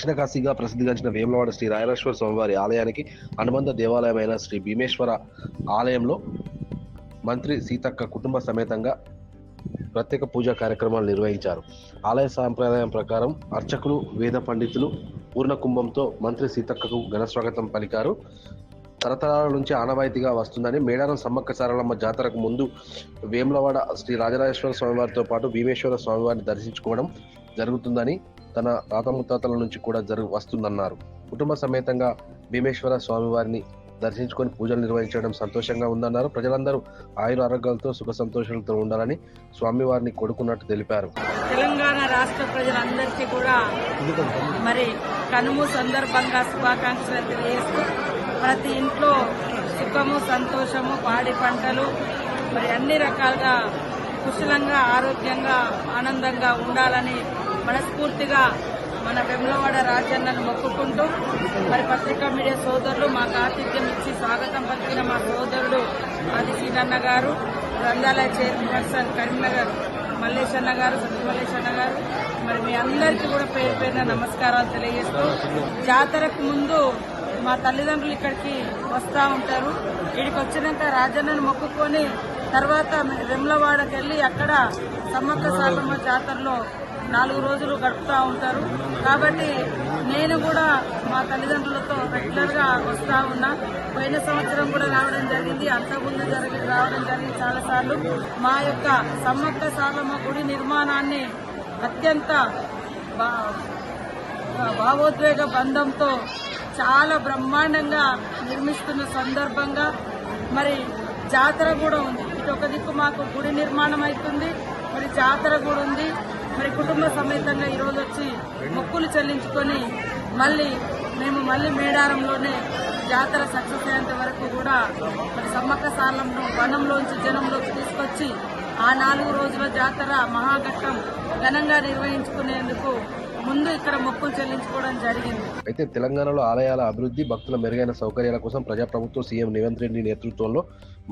దక్షిణ కాశీగా ప్రసిద్ధిగాంచిన వేములవాడ శ్రీ రాయరాజేశ్వర స్వామివారి ఆలయానికి అనుబంధ దేవాలయమైన శ్రీ భీమేశ్వర ఆలయంలో మంత్రి సీతక్క కుటుంబ సమేతంగా ప్రత్యేక పూజా కార్యక్రమాలు నిర్వహించారు. ఆలయ సాంప్రదాయం ప్రకారం అర్చకులు, వేద పండితులు పూర్ణ కుంభంతో మంత్రి సీతక్కకు ఘనస్వాగతం పలికారు. తరతరాల నుంచి ఆనవాయితీగా వస్తుందని మేడారం సమ్మక్క సారలమ్మ జాతరకు ముందు వేములవాడ శ్రీ రాజరాజేశ్వర స్వామివారితో పాటు భీమేశ్వర స్వామివారిని దర్శించుకోవడం జరుగుతుందని తన తాత ముత్తాతల నుంచి కూడా వస్తుందన్నారు. కుటుంబ సమేతంగా భీమేశ్వర స్వామివారిని దర్శించుకొని పూజలు నిర్వహించడం సంతోషంగా ఉందన్నారు. ప్రజలందరూ ఆయుర ఆరోగ్యాలతో సుఖ సంతోషాలతో ఉండాలని స్వామివారిని కొడుకున్నట్టు తెలిపారు. తెలంగాణ రాష్ట్ర ప్రజలందరికీ కూడా మరి కనుము సందర్భంగా శుభాకాంక్షలు తెలియజేస్తూ ప్రతి ఇంట్లో సుఖము, సంతోషము, పాడి పంటలు మరి అన్ని రకాలుగా కుశలంగా, ఆరోగ్యంగా, ఆనందంగా ఉండాలని మనస్ఫూర్తిగా మన వేములవాడ రాజన్నను మొక్కుకుంటూ మరి పత్రికా మీడియా సోదరులు మాకు ఆతిథ్యం ఇచ్చి స్వాగతం పలికిన మా సోదరుడు ఆది సీనన్న గారు, గ్రంథాలయ చైర్పర్సన్ కరీంనగర్ మల్లేశన్న గారు, సత్య మల్లేశన్న గారు, మరి మీ అందరికీ కూడా పేరు పేరున నమస్కారాలు తెలియజేస్తూ, జాతరకు ముందు మా తల్లిదండ్రులు ఇక్కడికి వస్తూ ఉంటారు. ఇక్కడికి వచ్చినాక రాజన్నను మొక్కుకొని తర్వాత వేములవాడకి వెళ్ళి అక్కడ సమ్మక్క సారలమ్మ జాతరలో 4 రోజులు గడుపుతూ ఉంటారు. కాబట్టి నేను కూడా మా తల్లిదండ్రులతో రెగ్యులర్గా వస్తూ ఉన్నా. పోయిన సంవత్సరం కూడా రావడం జరిగింది, అంతకుముందు రావడం జరిగింది చాలాసార్లు. మా యొక్క సమ్మక్క సారలమ్మ గుడి నిర్మాణాన్ని అత్యంత భావోద్వేగ బంధంతో చాలా బ్రహ్మాండంగా నిర్మిస్తున్న సందర్భంగా మరి జాతర కూడా ఉంది. ఇటు ఒక దిక్కు మాకు గుడి నిర్మాణం అవుతుంది, మరి జాతర కూడా ఉంది. మరి కుటుంబ సమేతంగా ఈరోజు వచ్చి మొక్కులు చెల్లించుకొని మేము మేడారంలోనే జాతర సక్సెస్ అయ్యేంత వరకు కూడా మరి సమ్మక్క సారలమ్మను వనంలోంచి జనంలోకి తీసుకొచ్చి ఆ 4 రోజుల జాతర మహాఘట్టం ఘనంగా నిర్వహించుకునేందుకు ముందు ఇక్కడ మొక్కులు చెల్లించుకోవడం జరిగింది. అయితే తెలంగాణలో ఆలయాల అభివృద్ధి, భక్తుల మెరుగైన సౌకర్యాల కోసం ప్రజాప్రభుత్వం సీఎం రేవంత్ రెడ్డి నేతృత్వంలో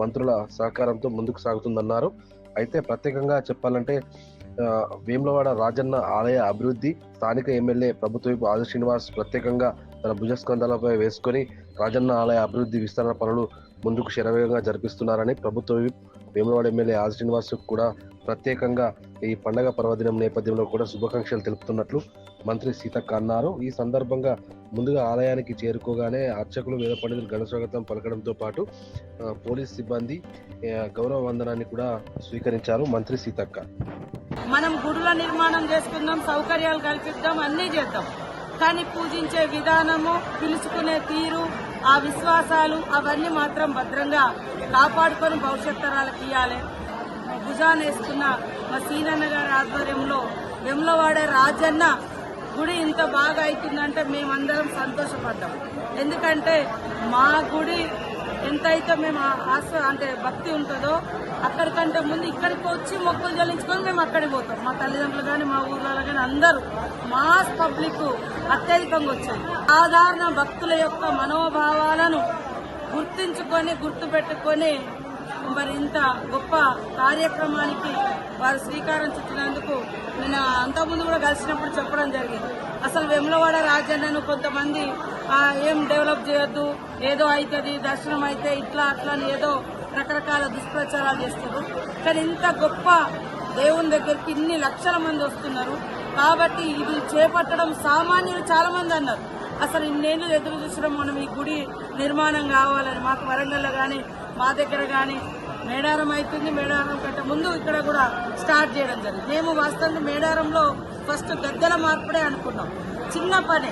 మంత్రుల సహకారంతో ముందుకు సాగుతుందన్నారు. అయితే ప్రత్యేకంగా చెప్పాలంటే వేములవాడ రాజన్న ఆలయ అభివృద్ధి స్థానిక ఎమ్మెల్యే ప్రభుత్వ ఆది శ్రీనివాస్ ప్రత్యేకంగా తన భుజస్కంధాలపై వేసుకొని రాజన్న ఆలయ అభివృద్ధి విస్తరణ పనులు ముందుకు శరవేగంగా జరిపిస్తున్నారని ప్రభుత్వ వేములవాడ ఎమ్మెల్యే ఆది శ్రీనివాస్ కూడా ప్రత్యేకంగా ఈ పండగ పర్వదినం నేపథ్యంలో కూడా శుభాకాంక్షలు తెలుపుతున్నట్లు మంత్రి సీతక్క అన్నారు. ఈ సందర్భంగా ముందుగా ఆలయానికి చేరుకోగానే అర్చకులు, వేద పండితులు ఘనస్వాగతం పలకడంతో పాటు పోలీస్ సిబ్బంది గౌరవ వందనాన్ని కూడా స్వీకరించారు మంత్రి సీతక్క. మనం గుడుల నిర్మాణం చేసుకుందాం, సౌకర్యాలు కల్పిద్దాం, అన్నీ చేద్దాం, కానీ పూజించే విధానము, పిలుచుకునే తీరు, ఆ విశ్వాసాలు అవన్నీ మాత్రం భద్రంగా కాపాడుకొని భవిష్యత్ తరాలకు ఇవ్వాలి. భుజాన్ని వేసుకున్న మా సీనన్న గారి ఆధ్వర్యంలో వేములవాడ రాజన్న గుడి ఇంత బాగా అవుతుందంటే మేమందరం సంతోషపడ్డాం. ఎందుకంటే మా గుడి ఎంతైతే మేము అంటే భక్తి ఉంటుందో అక్కడికంటే ముందు ఇక్కడికి వచ్చి మొక్కులు చెల్లించుకొని మేము అక్కడికి పోతాం. మా తల్లిదండ్రులు కానీ, మా ఊర్లలో కానీ అందరూ మాస్ పబ్లిక్ అత్యధికంగా వచ్చాయి. సాధారణ భక్తుల యొక్క మనోభావాలను గుర్తించుకొని, గుర్తుపెట్టుకొని మరి ఇంత గొప్ప కార్యక్రమానికి వారు శ్రీకారం చుట్టినందుకు నేను అంతకుముందు కూడా కలిసినప్పుడు చెప్పడం జరిగింది. అసలు వేములవాడ రాజన్నను కొంతమంది ఏం డెవలప్ చేయొద్దు, ఏదో అవుతుంది, దర్శనం అయితే ఇట్లా అట్లా అని ఏదో రకరకాల దుష్ప్రచారాలు చేస్తారు. కానీ ఇంత గొప్ప దేవుని దగ్గరికి ఇన్ని లక్షల మంది వస్తున్నారు. కాబట్టి ఇది చేపట్టడం సామాన్యులు చాలా మంది అన్నారు. అసలు ఇన్నేళ్ళు ఎదురు చూసడం మనం ఈ గుడి నిర్మాణం కావాలని. మాకు వరంగల్లో కానీ, మా దగ్గర కానీ మేడారం అవుతుంది. మేడారం కంటే ముందు ఇక్కడ కూడా స్టార్ట్ చేయడం జరిగింది. మేము వాస్తవంగా మేడారంలో ఫస్ట్ గద్దెల మార్పుడే అనుకున్నాం, చిన్న పనే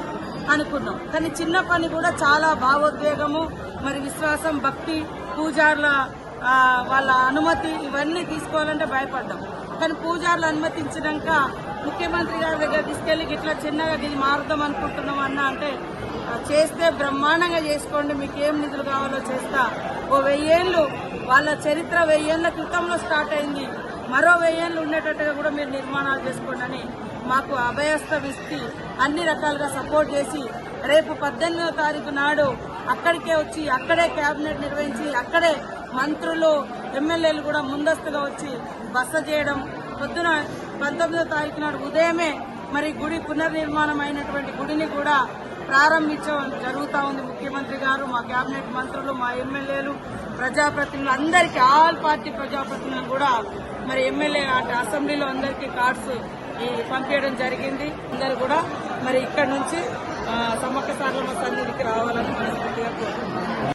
అనుకున్నాం. కానీ చిన్న పని కూడా చాలా భావోద్వేగము, మరి విశ్వాసం, భక్తి, పూజారుల వాళ్ళ అనుమతి ఇవన్నీ తీసుకోవాలంటే భయపడ్డాం. కానీ పూజారులు అనుమతించినాక ముఖ్యమంత్రి గారి దగ్గర తీసుకెళ్లి ఇట్లా చిన్నగా ఇది మారుదాం అనుకుంటున్నాం అన్న అంటే, చేస్తే బ్రహ్మాండంగా చేసుకోండి, మీకు ఏం నిధులు కావాలో చేస్తా. ఓ 1000 ఏళ్ళు వాళ్ళ చరిత్ర 1000 ఏళ్ల క్రితంలో స్టార్ట్ అయింది, మరో 1000 ఏళ్ళు ఉండేటట్టుగా కూడా మీరు నిర్మాణాలు చేసుకోండి అని మాకు అభయస్థం ఇచ్చి అన్ని రకాలుగా సపోర్ట్ చేసి రేపు 18వ తారీఖు నాడు అక్కడికే వచ్చి అక్కడే కేబినెట్ నిర్వహించి అక్కడే మంత్రులు, ఎమ్మెల్యేలు కూడా ముందస్తుగా వచ్చి బస చేయడం, పొద్దున 19వ తారీఖు నాడు ఉదయమే మరి గుడి పునర్నిర్మాణం అయినటువంటి గుడిని కూడా ప్రారంభించడం జరుగుతూ ఉంది. ముఖ్యమంత్రి గారు, మా కేబినెట్ మంత్రులు, మా ఎమ్మెల్యేలు, ప్రజాప్రతినిధులు అందరికీ, ఆల్ పార్టీ ప్రజాప్రతినిధులు కూడా మరి ఎమ్మెల్యే అసెంబ్లీలో అందరికీ కార్డ్స్ పంపించడం జరిగింది. అందరూ కూడా మరి ఇక్కడ నుంచి సమ్మక్క సారలమ్మ సన్నిధికి రావాలని మనస్ఫూర్తిగా కోరుకుంటున్నాను.